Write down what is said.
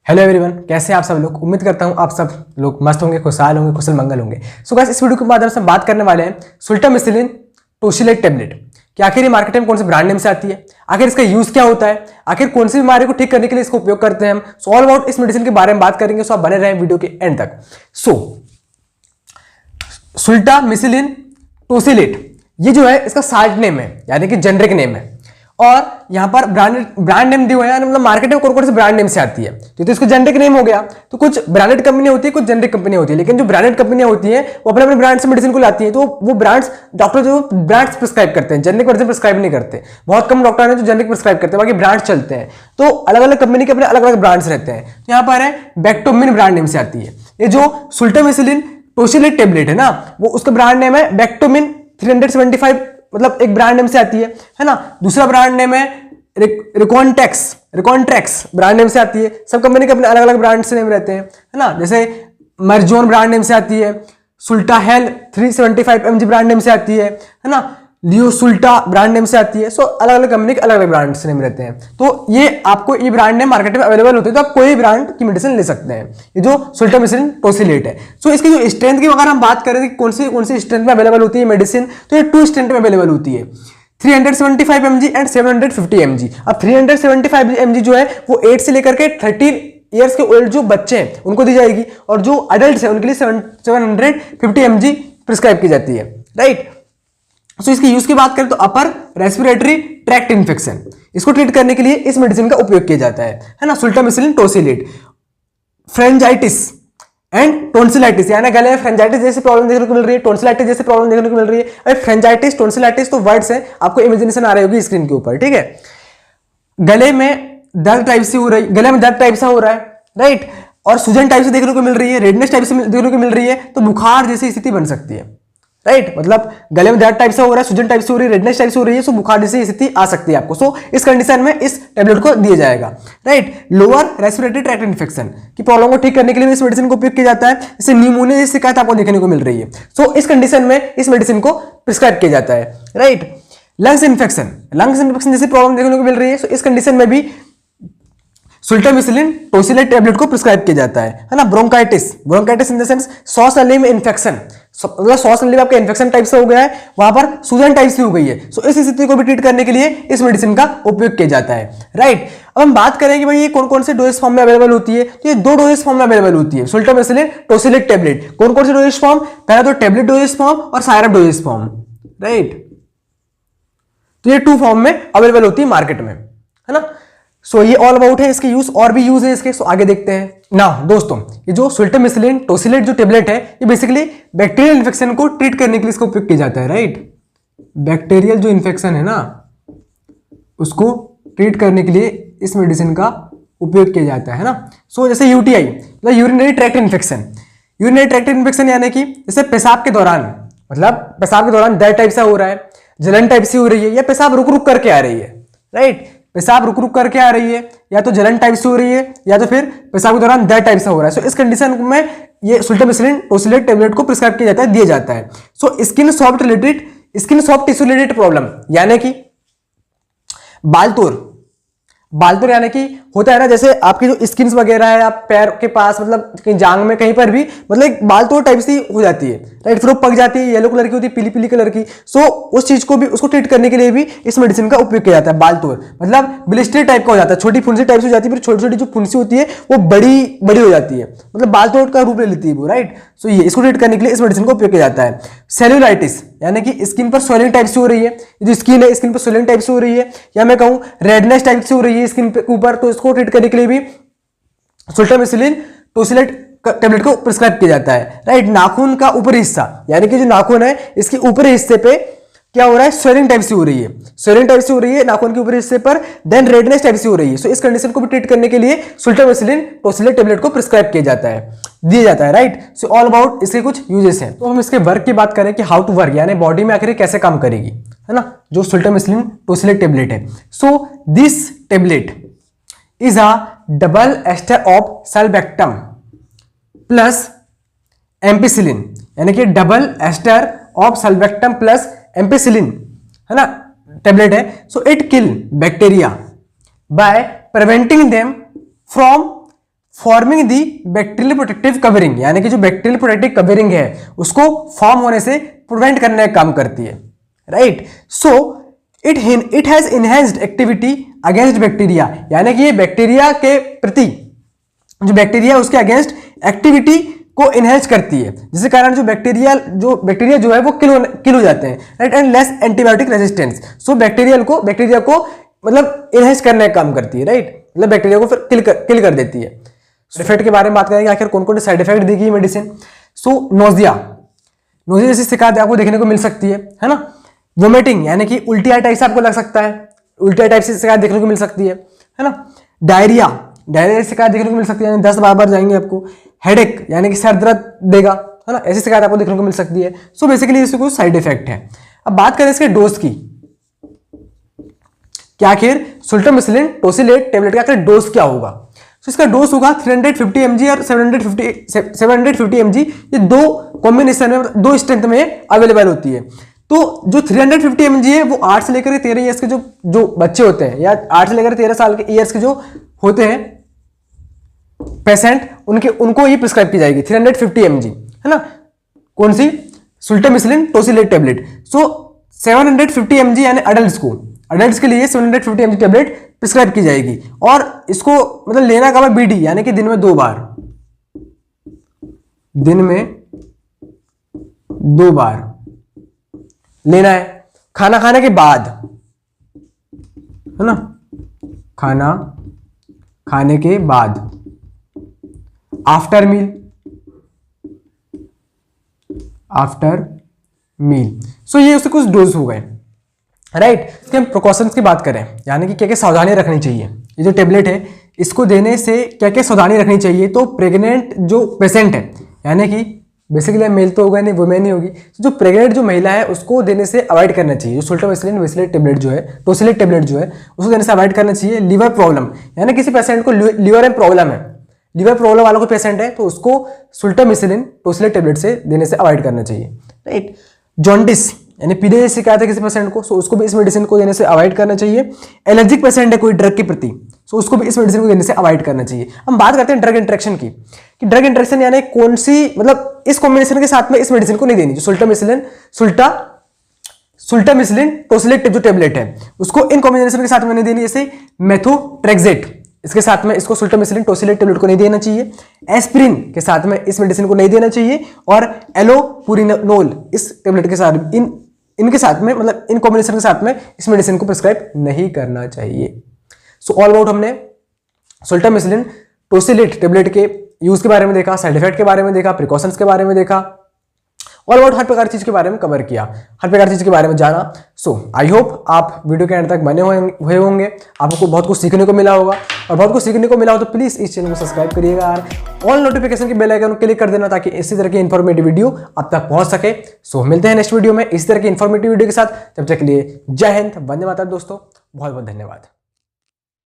Hello everyone, कैसे हैं आप सब लोग। उम्मीद करता हूं आप सब लोग मस्त होंगे, खुशहाल होंगे, कुशल मंगल होंगे। सो गाइस, इस वीडियो के माध्यम से हम बात करने वाले हैं सुल्टामिसिलिन टोसिलेट टेबलेट कि आखिर ये मार्केट में कौन से ब्रांड नेम से आती है, आखिर इसका यूज क्या होता है, आखिर कौन सी बीमारी को ठीक करने के लिए इसका उपयोग करते हैं हम। सो ऑल अबाउट इस मेडिसिन के बारे में बात करेंगे। सो आप बने रहें वीडियो के एंड तक। सो सुल्टामिसिलिन टोसिलेट ये जो है इसका शार्ट नेम है, यानी कि जेनरिक नेम है। और यहां पर ब्रांड नेम दिए हुए हैं, मतलब मार्केट में कौन कौन से ब्रांड नेम से आती है। तो इसको जेनरिक नेम हो गया। तो कुछ ब्रांडेड कंपनी होती है, कुछ जेनरिक कंपनी होती है। लेकिन जो ब्रांडेड कंपनियां होती हैं वो अपने अपने ब्रांड से मेडिसिन को लाती हैं। तो वो ब्रांड्स डॉक्टर जो ब्रांड्स प्रिस्क्राइब करते हैं, जेनरिक मेडिसिन प्रिस्क्राइब नहीं करते। बहुत कम डॉक्टर हैं जो जेनरिक प्रिस्क्राइब करते हैं, बाकी ब्रांड्स चलते हैं। तो अलग अलग कंपनी के अपने अलग अलग ब्रांड्स रहते हैं। यहाँ पर है बैक्टोमिन ब्रांड नेम से आती है। ये जो सुल्टामिसिलिन टोसिलेट टेबलेट है ना, वो उसका ब्रांड नेम है बैक्टोमिन 375, मतलब एक ब्रांड नेम से आती है ना। दूसरा ब्रांड नेम है रिकॉन्ट्रेक्स ब्रांड नेम से आती है। सब कंपनी के अपने अलग अलग ब्रांड से नेम रहते हैं, है ना। जैसे मर्जोन ब्रांड नेम से आती है, सुल्टाहेल 375 mg ब्रांड नेम से आती है ना। लियोसुल्टा ब्रांड नेम से आती है। सो अलग अलग कंपनी के अलग अलग ब्रांड से नेम रहते हैं। तो ये आपको ये ब्रांड नेम मार्केट में अवेलेबल होते हैं, तो आप कोई ब्रांड की मेडिसिन ले सकते हैं। ये जो सुल्टामिसिलिन टोसिलेट है। सो इसकी जो स्ट्रेंथ की अगर हम बात करें कि कौन सी स्ट्रेंथ में अवेलेबल होती है मेडिसिन, तो ये 2 स्ट्रेंथ में अवेलेबल होती है, 375 mg एंड 750 mg। अब 375 mg जो है वो 8 से लेकर के 13 ईयर्स के ओल्ड जो बच्चे हैं उनको दी जाएगी, और जो अडल्ट है उनके लिए 750 mg प्रिस्क्राइब की जाती है, राइट। सो इसकी यूज की बात करें तो अपर रेस्पिरेटरी ट्रैक्ट इन्फेक्शन, इसको ट्रीट करने के लिए इस मेडिसिन का उपयोग किया जाता है ना। सुल्टामिसिलिन टोसिलेट, फ्रेंजाइटिस एंड टोन्सिलाइटिस, यानी गले में फ्रेंजाइटिस जैसी प्रॉब्लम देखने को मिल रही है, टोन्सिलाइटिस जैसी प्रॉब्लम देखने को मिल रही है। अरे फ्रेंजाइटिस टोन्सिलाइटिस तो वर्ड्स हैं, आपको इमेजिनेशन आ रही होगी स्क्रीन के ऊपर, ठीक है। गले में दर्द टाइप से हो रही, गले में दर्द टाइप से हो रहा है, राइट, और सूजन टाइप से देखने को मिल रही है, रेडनेस टाइप से देखने को मिल रही है, तो बुखार जैसी स्थिति बन सकती है, राइट। मतलब गले में दर्द टाइप से हो रहा है, सूजन टाइप से हो रही है, रेडनेस टाइप से हो रही है, सो बुखार जैसी स्थिति आ सकती है आपको। सो इस कंडीशन में इस टेबलेट को दिया जाएगा, right. Lower respiratory tract infection की प्रॉब्लम को ठीक करने के लिए इस मेडिसिन को उपयोग किया जाता है। जैसे न्यूमोनिया जैसी शिकायत आपको देखने को मिल रही है, सो इस कंडीशन में इस मेडिसिन को प्रिस्क्राइब किया जाता है, राइट। लंग्स इन्फेक्शन जैसी प्रॉब्लम देखने को मिल रही है, सो इस कंडीशन में भी सुल्टामिसिलिन टोसिलेट टेबलेट को प्रिस्क्राइब किया जाता है ना। ब्रोंकाइटिस इन द सेंस सांस नली में इन्फेक्शन, मतलब सांस नली में आपका इन्फेक्शन टाइप से हो गया है, वहां पर सूजन टाइप से हो गई है। सो इस स्थिति को भी ट्रीट करने के लिए इस मेडिसिन का उपयोग किया जाता है, राइट। अब हम बात करें कि भाई ये कौन कौन से डोजेज फॉर्म में अवेलेबल होती है, तो ये 2 डोजेज फॉर्म में अवेलेबल होती है सुल्टामिसिलिन टोसिलेट टेबलेट। कौन कौन से डोजेज फॉर्म, पहला तो टेबलेट डोजेज फॉर्म और सायरप डोजेज फॉर्म, राइट। तो ये 2 फॉर्म में अवेलेबल होती है मार्केट में, है ना। सो ये ऑल अबाउट है इसके यूज, और भी यूज है इसके। सो आगे देखते हैं ना दोस्तों। ये जो सुल्टामिसिलिन टोसिलेट जो टेबलेट है, ये बेसिकली बैक्टीरियल इन्फेक्शन को ट्रीट करने के लिए इसका उपयोग किया जाता है, राइट। बैक्टीरियल जो इन्फेक्शन है ना, उसको ट्रीट करने के लिए इस मेडिसिन का उपयोग किया जाता है ना। सो जैसे यूटीआई, मतलब यूरिनरी ट्रैक्ट इन्फेक्शन, यानी कि जैसे पेशाब के दौरान, मतलब पेशाब के दौरान दर्द टाइप सा हो रहा है, जलन टाइप से हो रही है, या पेशाब रुक रुक करके आ रही है, राइट। पेशाब रुक रुक करके आ रही है, या तो जलन टाइप से हो रही है, या तो फिर पेशाब के दौरान दर्द टाइप से हो रहा है। सो इस कंडीशन में ये सुल्टामिसिलिन टोसिलेट टेबलेट को प्रिस्क्राइब किया जाता है, दिया जाता है। So skin soft tissue related problem, यानी कि बालतोर यानी कि होता है ना, जैसे आपकी जो स्किन वगैरह है, आप पैर के पास, मतलब कहीं जांग में, कहीं पर भी, मतलब एक बालतोर टाइप सी हो जाती है, राइट। फिर वो पक जाती है, येलो कलर की होती है, पीली पीली कलर की। सो उस चीज को भी, उसको ट्रीट करने के लिए भी इस मेडिसिन का उपयोग किया जाता है। बालतोर मतलब ब्लिस्टर टाइप का हो जाता है, छोटी फुंसी टाइप से हो जाती है, फिर छोटी छोटी जो फुंसी होती है वो बड़ी हो जाती है, मतलब बालतोर का रूप ले लेती है वो, राइट। सो ये इसको ट्रीट करने के लिए इस मेडिसिन का उपयोग किया जाता है। सेल्यूलाइटिस, यानी कि स्किन पर स्वेलिंग टाइप से हो रही है, जो स्किन है स्किन पर स्वेलिंग टाइप से हो रही है, या मैं कहूं रेडनेस टाइप से हो रही है स्किन के ऊपर, तो इसको ट्रीट करने के लिए भी सुल्टामिसिलिन टोसिलेट टेबलेट को प्रिस्क्राइब किया जाता है, राइट। नाखून का ऊपरी हिस्सा, यानी कि जो नाखून है इसके ऊपरी हिस्से पे क्या हो रहा है, स्वेलिंग टाइप से हो रही है, नाखून के ऊपरी हिस्से पर, देन रेडनेस टाइप से हो रही है। सो इस कंडीशन को भी ट्रीट करने के लिए सुल्टामिसिलिन टोसिलेट टेबलेट को प्रिस्क्राइब किया जाता है, दिया जाता है, राइट। सो ऑल अबाउट इसके कुछ यूजेस हैं। तो हम इसके वर्क की बात करें कि हाउ टू वर्क, यानी बॉडी में आखिर कैसे काम करेगी, है ना, जो सुल्टामिसिलिन टोसिलेट टेबलेट है। So this tablet is a double ester of sulbactam plus ampicillin, यानी कि double ester of sulbactam plus ampicillin, है ना, टेबलेट है। So it kill bacteria by preventing them from forming the bacterial protective covering, यानी कि जो bacterial protective covering है उसको फॉर्म होने से प्रिवेंट करने का काम करती है, right. So it has enhanced activity against bacteria, यानी कि ये बैक्टीरिया के प्रति, जो बैक्टीरिया उसके अगेंस्ट एक्टिविटी को इनहेंस करती है, जिसके कारण जो बैक्टीरिया जो है वो किल हो जाते हैं, right. And less antibiotic resistance, so bacteria को मतलब इनहेंस करने का काम करती है, राइट। मतलब बैक्टीरिया को फिर किल कर देती है। साइड इफेक्ट के बारे में बात करेंगे, आखिर कौन कौन से साइड इफेक्ट देगी मेडिसिन। सो नोजिया जैसी शिकायत आपको देखने को मिल सकती है ना। वोमिटिंग, यानी कि उल्टी टाइप से आपको लग सकता है, उल्टी टाइप से शिकायत देखने को मिल सकती है ना। डायरिया की शिकायत देखने को मिल सकती है, 10 बार जाएंगे आपको। हेडेक, यानी कि सर दर्द देगा, है ना, ऐसी शिकायत आपको देखने को मिल सकती है। सो बेसिकली इसके कुछ साइड इफेक्ट है। अब बात करें इसके डोज की, क्या आखिर सुल्टामिसिलिन टोसिलेट टेबलेट का आखिर डोज क्या होगा। तो इसका डोज होगा 350 mg और 750 mg, ये दो कॉम्बिनेशन में, दो स्ट्रेंथ में अवेलेबल होती है। तो जो 350 mg है वो 8 से लेकर 13 ईयर्स के जो बच्चे होते हैं, या 8 से लेकर 13 साल के ईयर्स के जो होते हैं पेशेंट, उनको ये प्रिस्क्राइब की जाएगी 350 mg, है ना। कौन सी? सुल्टामिसिलिन टोसिलेट टेबलेट। सो 750 mg यानी अडल्ट्स के लिए 750 mg टेबलेट प्रिस्क्राइब की जाएगी, और इसको मतलब लेना कब है? बीडी, यानी कि दिन में 2 बार, लेना है। खाना खाने के बाद, है ना, खाना खाने के बाद, आफ्टर मील। सो ये उससे कुछ डोज हो गए, राइट। इसके हम प्रिकॉशंस की बात करें, यानी कि क्या क्या सावधानी रखनी चाहिए। ये जो टेबलेट है इसको देने से क्या क्या सावधानी रखनी चाहिए। तो प्रेग्नेंट जो पेशेंट है, यानी कि बेसिकली मेल तो होगा नहीं, वुमेन ही होगी, जो प्रेग्नेंट जो महिला है उसको देने से अवॉइड करना चाहिए। जो सुल्टामिसिलिन टोसिलेट टेबलेट जो है उसको देने से अवॉइड करना चाहिए। लीवर प्रॉब्लम, यानी किसी पेशेंट को लीवर में प्रॉब्लम है, लीवर प्रॉब्लम वालों को पेशेंट है, तो उसको सुल्टामिसिलिन टोसिलेट टेबलेट से देने से अवॉइड करना चाहिए, राइट। जॉन्डिस, यानी पीने जैसी शिकायत है किसी पेशेंट को, सो उसको भी इस मेडिसिन को देने से अवॉइड करना चाहिए। एलर्जिक पेशेंट है कोई ड्रग के प्रति, सो उसको भी इस मेडिसिन को देने से अवॉइड करना चाहिए। हम बात करते हैं ड्रग इंटरेक्शन की, कि ड्रग इंटरेक्शन यानी कौन सी, मतलब इस कॉम्बिनेशन के साथ में इस मेडिसिन को नहीं देनी। जो सुल्टामिसिलिन टोसिलेट जो टेबलेट है उसको इन कॉम्बिनेशन के साथ में नहीं देनी, जैसे मेथोट्रेक्सेट, इसके साथ में इसको सुल्टामिसिलिन टोसिलेट टेबलेट को नहीं देना चाहिए। एस्पिरिन के साथ में इस मेडिसिन को नहीं देना चाहिए, और एलोपुरिनोल इस टेबलेट के साथ इनके साथ में, मतलब इन कॉम्बिनेशन के साथ में इस मेडिसिन को प्रिस्क्राइब नहीं करना चाहिए। सो ऑल अबाउट हमने सुल्टामिसिलिन टोसिलेट टेबलेट के यूज के बारे में देखा, साइड इफेक्ट के बारे में देखा, प्रिकॉशंस के बारे में देखा, ऑल अबाउट हर प्रकार चीज के बारे में कवर किया, हर प्रकार चीज के बारे में जाना। सो आई होप आप वीडियो के एंड तक बने हुए होंगे, आपको बहुत कुछ सीखने को मिला होगा, और बहुत कुछ सीखने को मिला हो तो प्लीज इस चैनल को सब्सक्राइब करिएगा और ऑल नोटिफिकेशन की बेल आइकन को क्लिक कर देना, ताकि इसी तरह की इन्फॉर्मेटिव वीडियो आप तक पहुंच सके। सो मिलते हैं नेक्स्ट वीडियो में इसी तरह की इन्फॉर्मेटिव वीडियो के साथ। तब तक के लिए जय हिंद, वंदे मातरम दोस्तों, बहुत बहुत धन्यवाद।